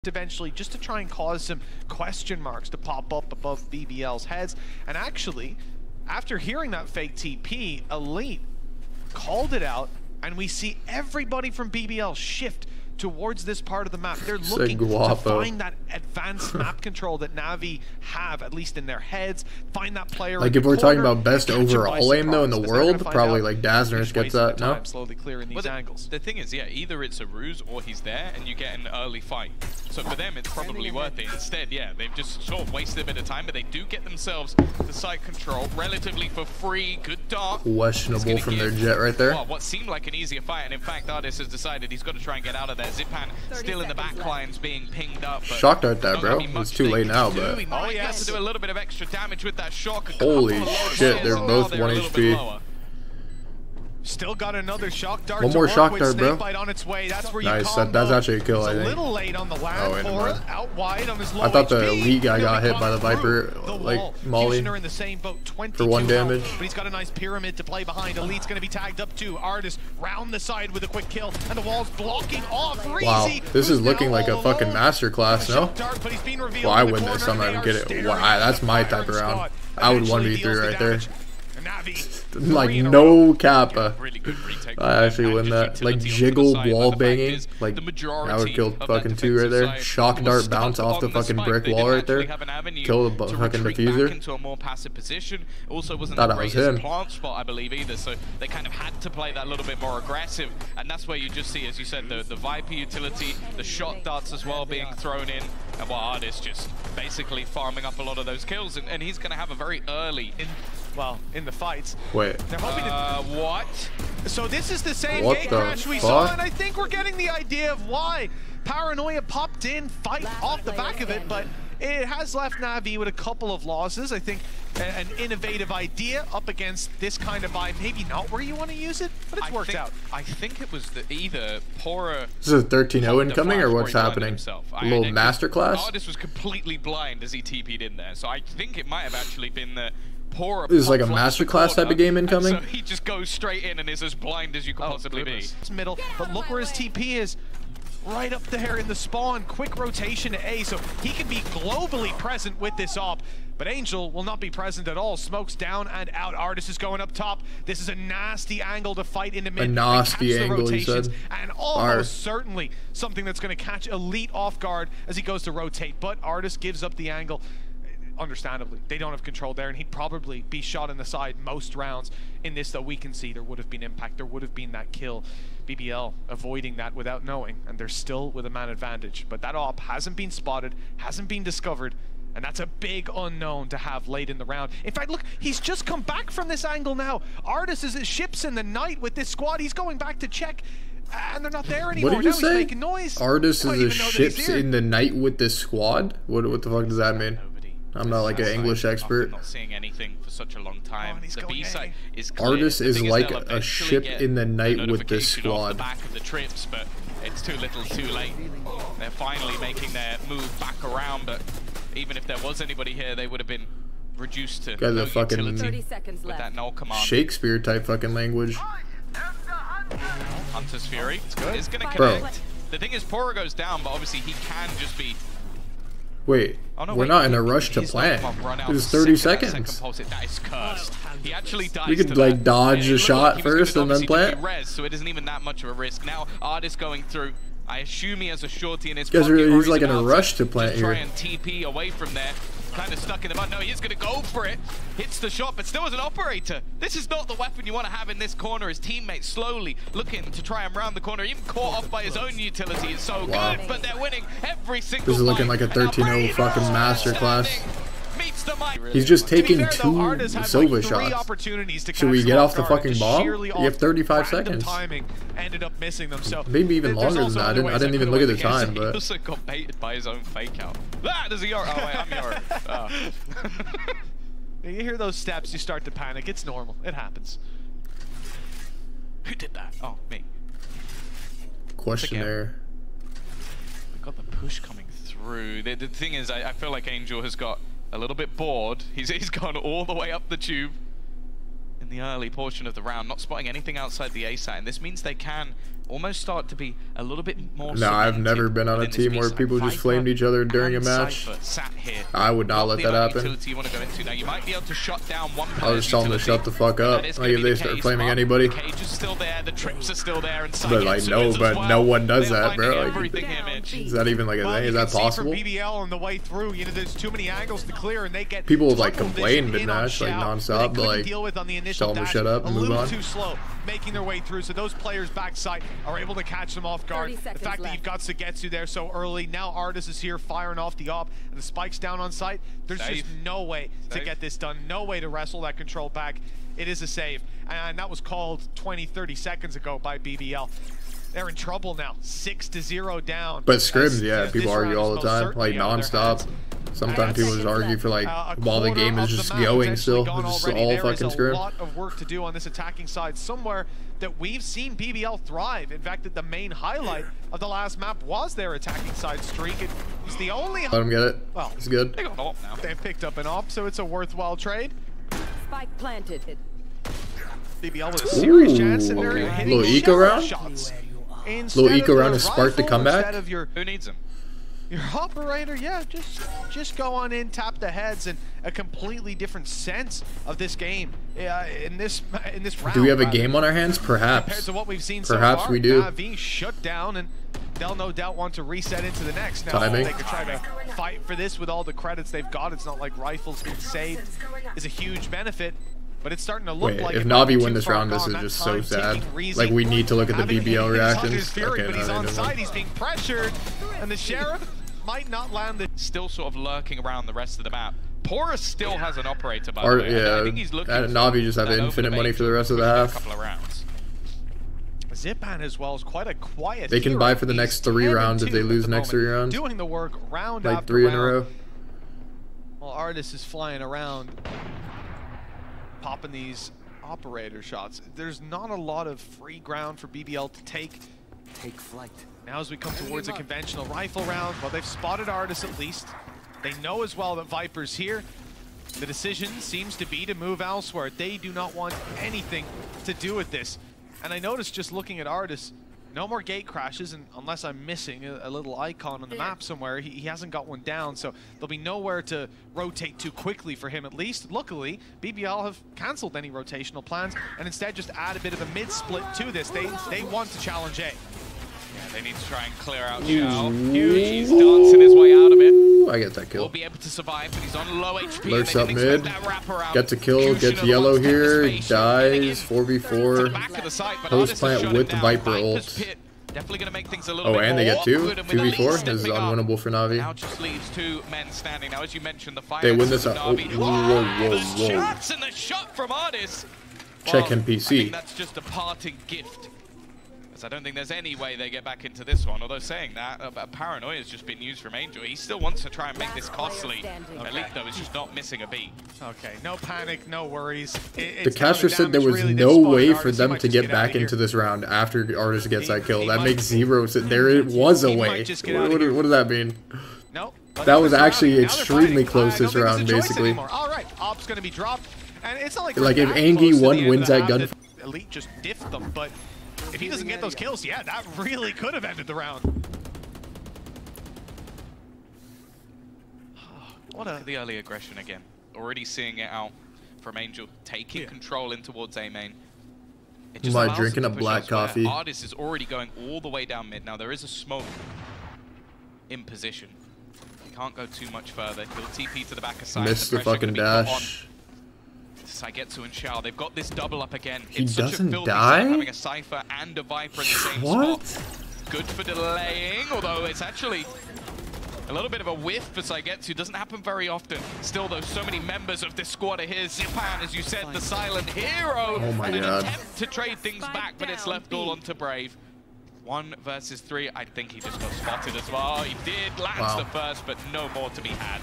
eventually, just to try and cause some question marks to pop up above BBL's heads. And actually, after hearing that fake TP, Elite called it out, and we see everybody from BBL shift towards this part of the map. They're looking to find that advanced map control that NAVI have, at least in their heads. Find that player. Like if we're talking about best overall aim though in the world, probably like Dazzlers gets that. No. Slowly clearing these angles. The thing is, yeah, either it's a ruse or he's there and you get an early fight. So for them, it's probably worth it. Instead, yeah, they've just sort of wasted a bit of time, but they do get themselves the site control relatively for free. Good dart. Questionable from their jet right there. Well, what seemed like an easier fight, and in fact, Artis has decided he's got to try and get out of there. Zipan still in the back lines being pinged up. Shock dart that, bro. It's too late now, but. Oh, he has to do a little bit of extra damage with that shock. Holy shit, they're both 1 HP. Still got another shock dart. One more shock dart, bro. On its way. That's where nice. That's actually a kill, I think. A little late on the land out wide on his low I thought the HP. Elite guy got hit by the Viper, like Molly, in the same boat, for 1 damage. But he's got a nice pyramid to play behind. Elite's going to be tagged up too. Artis round the side with a quick kill, and the wall's blocking off. Wow, this is looking like a fucking masterclass, no? Well, I win this. I'm not even kidding. Wow, that's my type of round. I would 1v3 right there. Like no cap. I actually win that. Like jiggle wall banging. Like I would kill fucking 2 right there. Shock dart bounce off the fucking brick wall right there. Kill the fucking diffuser. Thought I was him. Plant spot, I believe, either. So they kind of had to play that a little bit more aggressive, and that's where you just see, as you said, the Viper utility, the shot darts as well being thrown in, and what Artis just basically farming up a lot of those kills, and he's going to have a very early in the fights. Wait. They're hoping to... what? So this is the same gate crash we saw, and I think we're getting the idea of why. Paranoia popped in, fight off the back of it, but it has left NAVI with a couple of losses. I think an innovative idea up against this kind of vibe. Maybe not where you want to use it, but it's worked out. I think it was either Pora... This is a 13-0 incoming, or what's happening? A little masterclass? Artis was completely blind as he TP'd in there, so I think it might have actually been the... This is like a masterclass type of game incoming. So he just goes straight in and is as blind as you can possibly be. It's middle, but look where his TP is. Right up there in the spawn. Quick rotation to A, so he can be globally present with this op. But Angel will not be present at all. Smokes down and out. Artis is going up top. This is a nasty angle to fight into mid. A nasty angle, he said. And almost certainly something that's going to catch Elite off guard as he goes to rotate. But Artis gives up the angle. Understandably, they don't have control there, and he'd probably be shot in the side most rounds. In this, though, we can see there would have been impact, there would have been that kill. BBL avoiding that without knowing, and they're still with a man advantage. But that op hasn't been spotted, hasn't been discovered, and that's a big unknown to have late in the round. In fact, look, he's just come back from this angle now. Artis is his ships in the night with this squad. He's going back to check. And they're not there anymore. What did you say? He's making noise. Artis is his ships in the night with this squad? What the fuck does that mean? I'm not like an English expert. Not seeing anything for such a long time. The B side is clear. Artis is like a ship in the night with this squad. The back of the trips, but it's too little, too late. They're finally making their move back around, but even if there was anybody here, they would have been reduced to no fucking utility with that null command. Shakespeare type fucking language. Hunter's Fury. It's going to connect. The thing is, Pora goes down, but obviously he can just be... Wait, we're not in a rush to plant. It's 30 seconds. That is cursed. He actually dies. We could like dodge a shot first and then plant. So it isn't even that much of a risk. Now Artis going through. I assume he has a shorty in his pocket. He's like in a rush to plant here. Try and TP away from there. Kind of stuck in the mud. No, he's going to go for it. Hits the shot, but still as an operator. This is not the weapon you want to have in this corner. His teammates slowly looking to try and round the corner. Even caught off by his own utility. It's so good, but they're winning every single This is looking like a 13-0 fucking masterclass. He's just taking 2 Sova shots. Should we get off the fucking bomb? You have 35 seconds. Ended up missing them, so maybe even longer than that. I didn't even look at the time, but he also got baited by his own fake out. There's a Yoro. Oh wait, I'm Yoro. You hear those steps, you start to panic. It's normal. It happens. Who did that? Oh, me. Question there. We got the push coming through. The thing is, I feel like Angel has got a little bit bored. He's gone all the way up the tube. in the early portion of the round, not spotting anything outside the A site, and this means they can almost start to be a little bit more. No, I've never been on a team where people just flamed each other during a match. I would not let that happen. You want to go into. Now, you might be able to shut down one. I'll just tell them to shut the fuck up. Like if they start flaming anybody. The cage is still there, the trips are still there, and but like no one does that, bro. Like, is that even like a thing? Is that possible? BBL on the way through, you know, there's too many angles to clear, and they get people would like complain mid-match like non-stop, but like tell them to shut up and move on. Too slow making their way through, so those players backside are able to catch them off guard. The fact that you've got Sagetsu there so early, now Artis is here firing off the op, and the spike's down on site. There's just no way to get this done, no way to wrestle that control back. It is a save, and that was called 20-30 seconds ago by BBL. They're in trouble now, 6-0 down. But scrims, yeah, people argue all the time, like non-stop. Sometimes people just argue for like while the game is just going still. It's just all fucking scrim. There's a lot of work to do on this attacking side, somewhere that we've seen BBL thrive. In fact, that the main highlight of the last map was their attacking side streak. It was the only. Let them get it. Well, it's good. They got an op now. They've picked up an op, so it's a worthwhile trade. Spike planted. BBL with a serious chance, and they're hitting little eco round. Shots. Little eco round to spark the comeback. Who needs him? Your operator, yeah, just go on in, tap the heads, and a completely different sense of this game. In this round. Do we have a game on our hands? Perhaps. Compared to what we've seen Perhaps so far, we do. NAVI shut down, and they'll no doubt want to reset into the next. Now, Timing. they could try to fight for this with all the credits they've got. It's not like rifles being saved is a huge benefit. But it's starting to look like if NAVI win this round, this is just so sad. Like, we need to look at the BBL reactions. Okay, but he's on side, he's being pressured, and the Sheriff might not land the... Still sort of lurking around the rest of the map. Porus still has an operator, by the way. Yeah, I think he's looking NAVI just have infinite money for the rest of the half. Couple of rounds. Zipan as well is quite a quiet They can buy for the next 3 rounds if they lose next 3 rounds. Doing the work round like after 3 round. in a row. Well, Artis is flying around, popping these operator shots. There's not a lot of free ground for BBL to take flight. Now as we come towards a conventional rifle round, well, they've spotted Artis at least. They know as well that Viper's here. The decision seems to be to move elsewhere. They do not want anything to do with this. And I noticed just looking at Artis, no more gate crashes, and unless I'm missing a little icon on the map somewhere, he hasn't got one down, so there'll be nowhere to rotate too quickly for him at least. Luckily, BBL have cancelled any rotational plans and instead just add a bit of a mid-split to this. They want to challenge A. Yeah, they need to try and clear out Xiao. He's dancing his way out of it. I get that kill. Will be able to survive, but he's on low HP. Lurks up mid. Gets a kill, gets yellow here, dies, 4v4. Post plant with the Viper ult. Definitely going to make things a little Oh, bit and they more get 2? awkward, and with 2v4? This is unwinnable for Now NAVI. just leaves 2 men standing. Now, as you mentioned, the fire. They win this up. Oh, the shots and the shot from Artis. Check him PC. I think that's just a parting gift. I don't think there's any way they get back into this one, although saying that, Paranoia has just been used from Angel. He still wants to try and make this costly. Elite, though, is just not missing a beat. Okay, no panic, no worries. The caster said there was no way for them to get back into this round after Artis gets that kill. That makes 0 sense. There was a way. What does that mean? No. That was actually extremely close this round, basically. All right, Op's going to be dropped. And it's not like if Angie 1 wins that gunfight. Elite just diffed them, but if he doesn't get those kills, yeah, that really could have ended the round. What the early aggression again. Already seeing it out from Angel, taking control in towards A main. By drinking a black coffee. Artis is already going all the way down mid. Now there is a smoke in position. He can't go too much further. He'll TP to the back of side. Missed the fucking dash. Saigetsu and Xiao, they've got this double up again. He it's doesn't such a die? Having a Cypher and a Viper in the same spot. Good for delaying, although it's actually a little bit of a whiff for Saigetsu. Doesn't happen very often. Still, though, so many members of this squad are here. Zipan, as you said, the silent hero. Oh my and God. an attempt to trade things back, but it's left all onto Brave. 1 versus 3. I think he just got spotted as well. He did land the first, but no more to be had.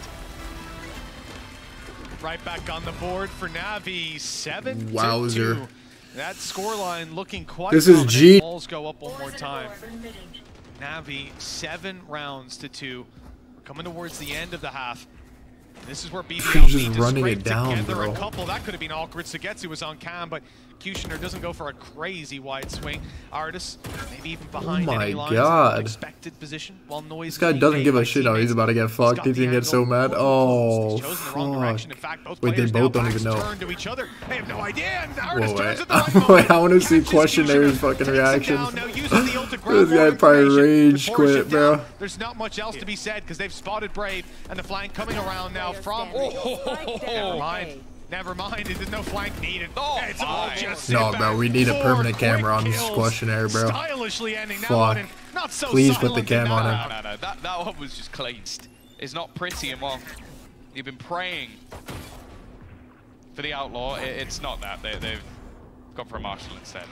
Right back on the board for NAVI, 7-2. Wowzer. That scoreline looking quite This is G. Balls go up one more time. NAVI 7 rounds to 2. We're coming towards the end of the half. This is where He's BBL just running it down, bro. A couple. That could have been awkward. Sagetsu was on cam, but Kushner doesn't go for a crazy wide swing. Artis maybe even behind my any lines. God. Expected position while Noise. This guy doesn't give a shit how he's about to get fucked. He's gonna get so mad. Oh, fuck. Wait, they both don't even know. To each other. They have no idea. Whoa, wait. Wait, I want to see Questionaire's fucking reactions. This guy probably rage quit, bro. There's not much else to be said because they've spotted Brave and the flank coming around now from. Never mind. Never mind. There's no flank needed. It's all just no, bro. We need a permanent camera on this Questionnaire, bro. Stylishly ending that fuck. one. Not so please put the cam on him. No. That one was just cleansed. It's not pretty, and while you've been praying for the outlaw, it's not that. They've gone for a marshal instead.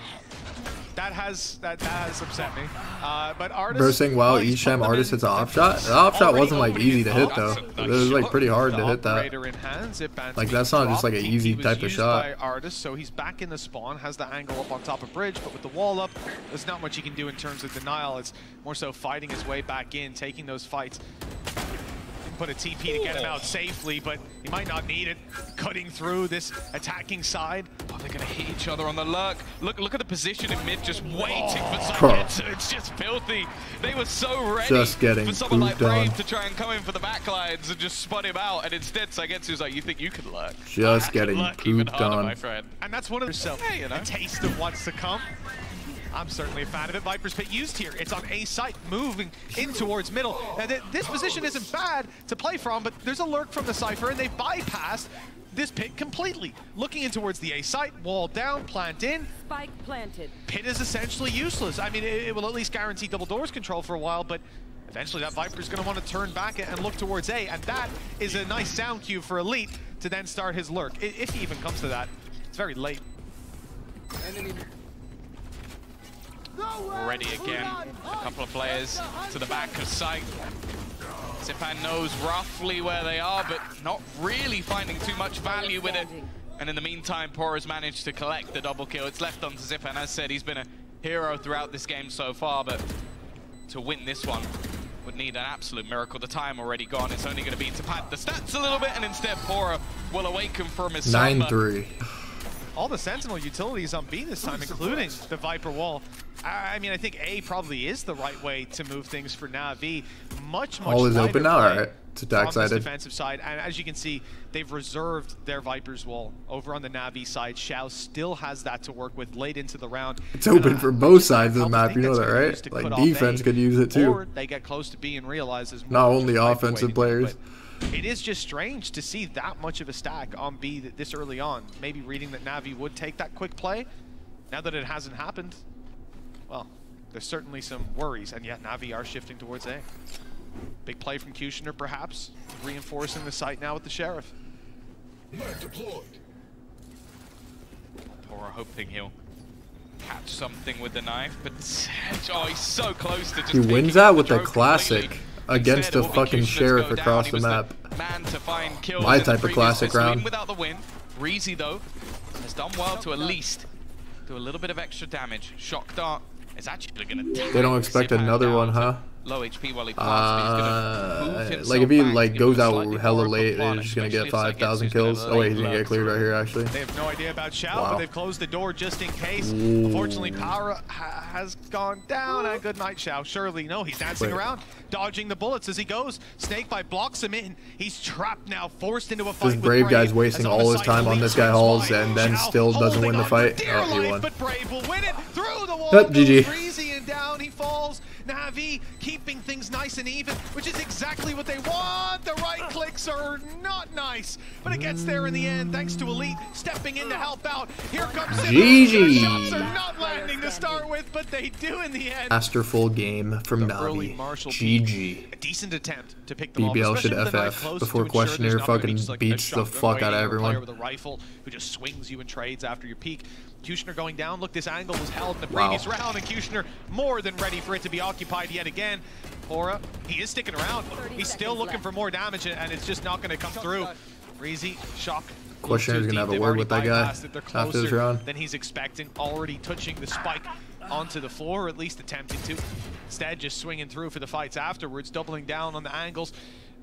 That has upset me. But Artis. Bro saying, wow, Isham Artis hits an op shot. The op shot wasn't like easy to hit though. It was like pretty hard to hit that. Like that's not just like an easy type of shot. Artis, so he's back in the spawn, has the angle up on top of bridge, but with the wall up, there's not much he can do in terms of denial. It's more so fighting his way back in, taking those fights. Put a TP to get him out safely, but he might not need it. Cutting through this attacking side. Oh, they're gonna hit each other on the lurk. Look at the position in mid, just waiting for Sagetsu. It's just filthy. They were so ready just getting for someone like Brave to try and come in for the backlines and just spot him out, and instead Sagetsu's like, you think you can lurk? Just getting pooped on. My friend. And that's one of those a taste of what's to come. I'm certainly a fan of it. Viper's Pit used here. It's on A site, moving in towards middle. Now, this position isn't bad to play from, but there's a lurk from the Cypher, and they've bypassed this pit completely. Looking in towards the A site, wall down, plant in. Spike planted. Pit is essentially useless. I mean, it will at least guarantee double doors control for a while, but eventually that Viper's going to want to turn back and look towards A, and that is a nice sound cue for Elite to then start his lurk, if he even comes to that. It's very late. Already again, a couple of players to the back of sight. Zipan knows roughly where they are, but not really finding too much value with it. And in the meantime, Por has managed to collect the double kill. It's left on to Zipan. As said, he's been a hero throughout this game so far, but to win this one would need an absolute miracle. The time already gone. It's only going to be to pad the stats a little bit, and instead Por will awaken from his 9-3. All the Sentinel utilities on B this time, including the Viper wall. I mean, I think A probably is the right way to move things for NAVI. Much all is open now, alright. It's attack sided. Defensive side, and as you can see, they've reserved their Viper's wall over on the NAVI side. Xiao still has that to work with late into the round. It's open for both sides of the map, you know that, right? Like defense could use it too. Or they get close to B and realize there's not only offensive players. It is just strange to see that much of a stack on B this early on. Maybe reading that NAVI would take that quick play. Now that it hasn't happened, well, there's certainly some worries, and yet NAVI are shifting towards A. Big play from Kushner, perhaps, reinforcing the site now with the Sheriff. Por hoping he'll catch something with the knife, but oh, he's so close to just he wins that with a classic against a fucking Sheriff across the map. My type of classic round. Without the win, Reezy though has done well to at least do a little bit of extra damage. Shock Dart is actually going to. They don't expect another one, huh? Low HP while he passes. Like if he like goes out hella late, they're just gonna get 5,000 kills. Oh wait, he's gonna get cleared right here actually. They have no idea about Xiao, but they've closed the door just in case. Unfortunately, power has gone down. And good night, Xiao. Surely, no, he's dancing around, dodging the bullets as he goes. Snakebite blocks him in. He's trapped now, forced into a fight. This Brave guy's wasting all his time on this guy Halls, and then still doesn't win the fight. Oh, he won. But Brave will win it through the wall. Yep, GG. Easy and down he falls. NAVI keeping things nice and even, which is exactly what they want. The right clicks are not nice, but it gets there in the end thanks to Elite stepping in to help out. Here comes GG. Shots are not landing to start with, but they do in the end. Masterful game from NAVI. GG. A decent attempt to pick them BBL off, should FF before Questionnaire fucking beats the fuck out of everyone. With a rifle who just swings you in trades after your peak. Kushner going down. Look, this angle was held in the previous round, and Kushner more than ready for it to be occupied yet again. Aura, he is sticking around. He's still looking for more damage, and it's just not going to come through. Breezy, Shock. Questionaire's going to have a word with that guy after this round. Than he's expecting, already touching the spike onto the floor, or at least attempting to. Instead, just swinging through for the fights afterwards, doubling down on the angles.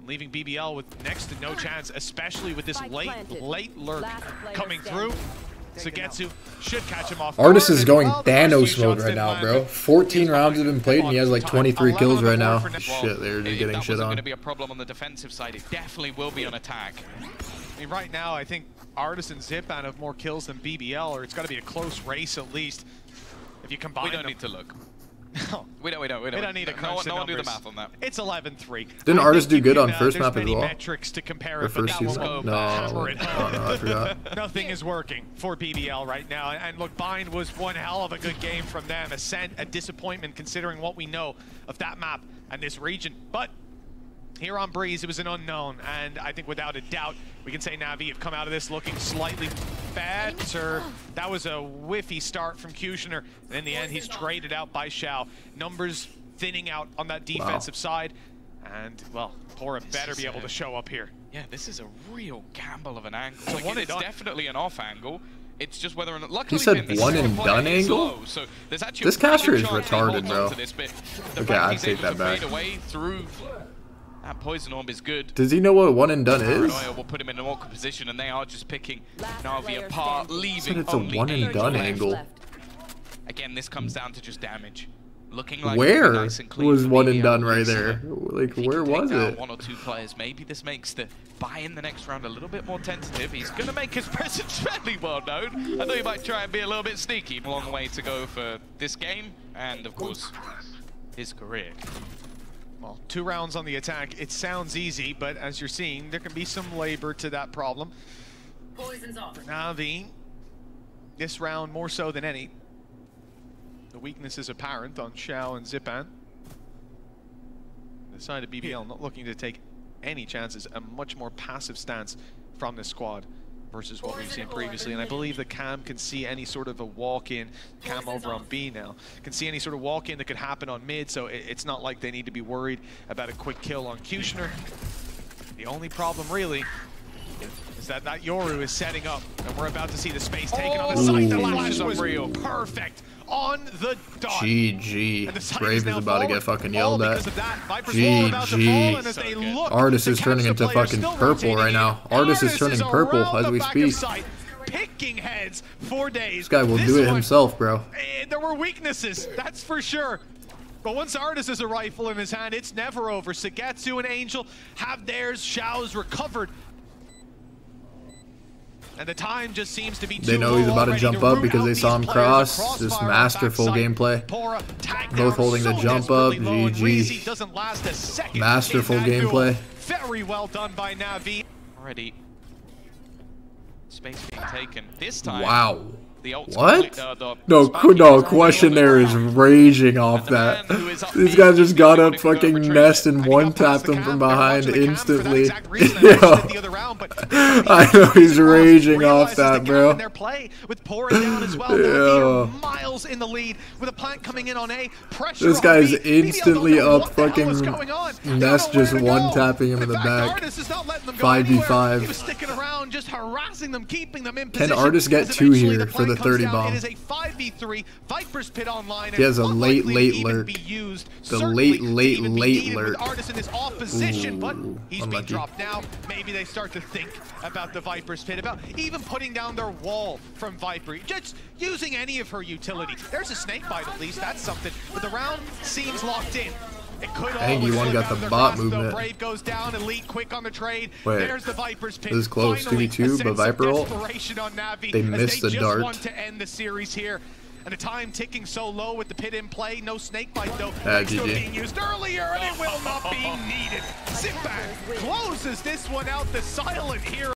leaving BBL with next to no chance, especially with this late lurk coming through. Sugetsu should catch him off. Artis is going Thanos mode right now, bro. 14 rounds have been played, and he has like 23 kills right now. Shit, they're just getting shit on. Going to be a problem on the defensive side. It definitely will be on attack. I mean, right now, I think Artis and Zipan have more kills than BBL, or it's got to be a close race at least. If you combine them. We don't need to look. No. We don't need to crunch the numbers. No one do the math on that. It's 11-3. Didn't Artis do good on first map as well? Metrics to compare it, first season? No, I forgot. Nothing is working for BBL right now. And look, Bind was one hell of a good game from them. Ascent, a disappointment considering what we know of that map and this region. But here on Breeze, it was an unknown. And I think without a doubt, we can say Navi have come out of this looking slightly better. That was a whiffy start from Kushner. And in the end, he's traded out by Xiao. Numbers thinning out on that defensive side. And, well, Pora better be able to show up here. Yeah, this is a real gamble of an angle. Like, it's definitely an off angle. It's just whether or not... Luckily, he said one and done angle? Slow, so there's actually this caster is retarded, bro. Okay, I take that back. That poison orb is good. Does he know what one and done is? Will put him in an awkward position, and they are just picking Navi apart, leaving it's a one and done angle. Again, this comes down to just damage. Looking like where nice and clean was one and done right there? Like, where was it? One or two players. Maybe this makes the buy in the next round a little bit more tentative. He's going to make his presence fairly well known. I thought he might try and be a little bit sneaky. A long way to go for this game, and of course, his career. Well, 2 rounds on the attack, it sounds easy, but as you're seeing, there can be some labor to that problem. Poison's off. For Navi, this round more so than any, the weakness is apparent on Xiao and Zipan. The side of BBL not looking to take any chances, a much more passive stance from this squad versus what we've seen previously. And I believe the Cam can see any sort of a walk-in, Cam over on B now, can see any sort of walk-in that could happen on mid, so it's not like they need to be worried about a quick kill on Kushner. The only problem really is that Yoru is setting up, and we're about to see the space taken on the site. The flash was perfect on the dot. GG. Brave is about to get fucking yelled at. GG. Artis is turning into fucking purple right now. Artis is turning purple as we speak. Picking heads for days. This guy will do it himself, bro. There were weaknesses, that's for sure. But once Artis has a rifle in his hand, it's never over. Sugetsu and Angel have theirs. Xiao's recovered. And the time just seems to be too They know he's about to jump up because they saw him cross. Just masterful gameplay. Both holding the jump up. GG. Masterful gameplay. Very well done by Navi. Already. Space being taken. This time. Wow. What? No, Questionnaire is raging off that. These guys just got up, fucking nest, and one-tapped them from behind instantly. Yo. I know he's raging off that, bro. Yo. Miles in the lead with a plant coming in on A. This guy's instantly up, fucking nest, just one-tapping him in the back. 5v5. Can Artis get 2 here for the 30 bomb? It is a 5v3. Viper's pit online. He has a late lurk. The late lurk. Artis in his off position, but he's being dropped now. Maybe they start to think about the Viper's pit, about even putting down their wall from Viper. Just using any of her utility. There's a snake bite at least, that's something. But the round seems locked in. It could Angie one got the bot movement. Brave goes down, Elite quick on the trade. Wait, there's the Viper's pit. This is close. 2v2, but Viper ult. They missed the dart. They just want to end the series here. And the time ticking so low with the pit in play. No snake bite though. Still being used earlier, and it will not be needed. Zipan closes this one out. The silent hero.